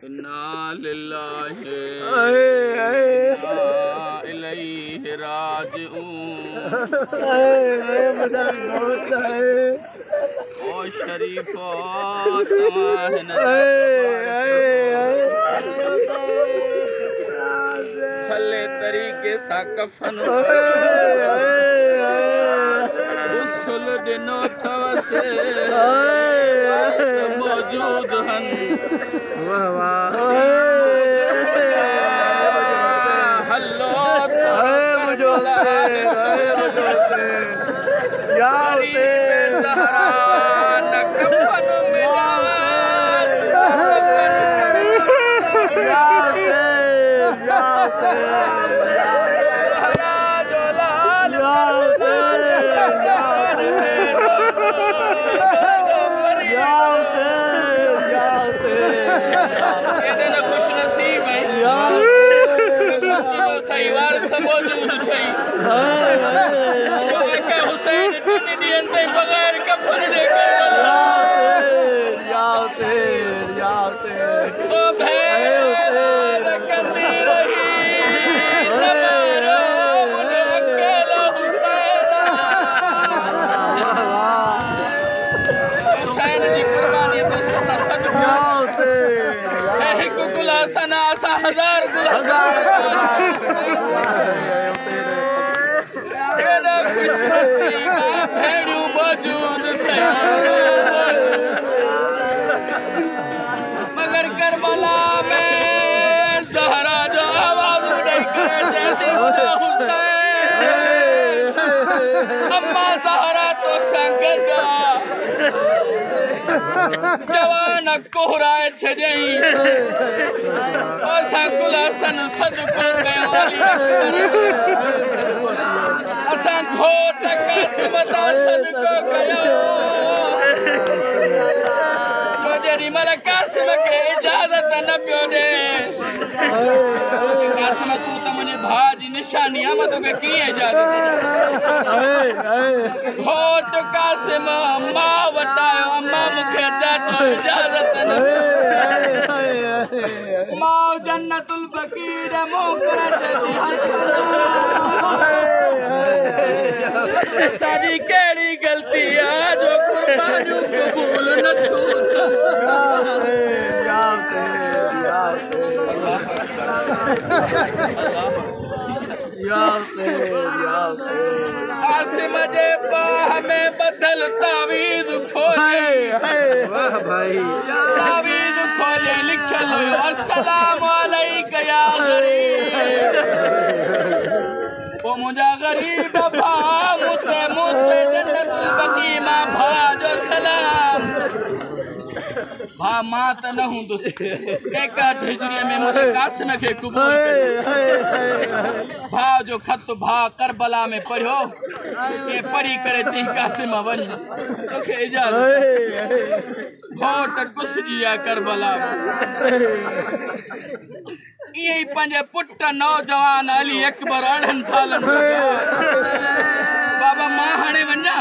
इन्ना लिल्लाहि व इन्ना इलैहि राजिऊन। ओ शरीफो भले तरीके सा कफन गुस्ल दिनो थवसे मौजूद हन। हल्लो ज़हरा न कफन मिला हुसैन बगैर कफन हुसैन जी कुर्बानी गुला सना असा हजार मगर करबला में ज़हरा जो आवाज नहीं करे हुसैन अम्मा ज़हरा तो संगदा जवान कोहराए छजई असा गुलासन सदको कयो असा घोट कासिमता सदको कयो जेरी मल कासिम के इजाजत न पियो दे कासिम तू त मुझे भाजी निशानी हम तो के की इजाजत घोट कासिम अम्मा वटायो अम्मा मुखे चाचो इजाजत न मां जन्नतुल बकीर मोकरत सारी केड़ी गलती है जो कुर्बानी कबूल न छूटा कासिम जे बाह में बदल तावीज़ खोले तावीज़ खोले लिखल अस्सलाम अलैका या गरीब वो मुझा गरीब भा मुते मुते जन्नतुल बकी मां भा जो सलाम भा मां त न हूंदुसि एका हिजरीअ में मुझे कासिम खे क़बूल कयो भा जो ख़त भा करबला में पढ़ियो के पढ़ी करे चई कासिम वञ तोखे इजाज़त घोट गुसजी आ करबला ये पंजे पुट नौजवान अली अकबर 8 सालन बाबा मां हाणे वञा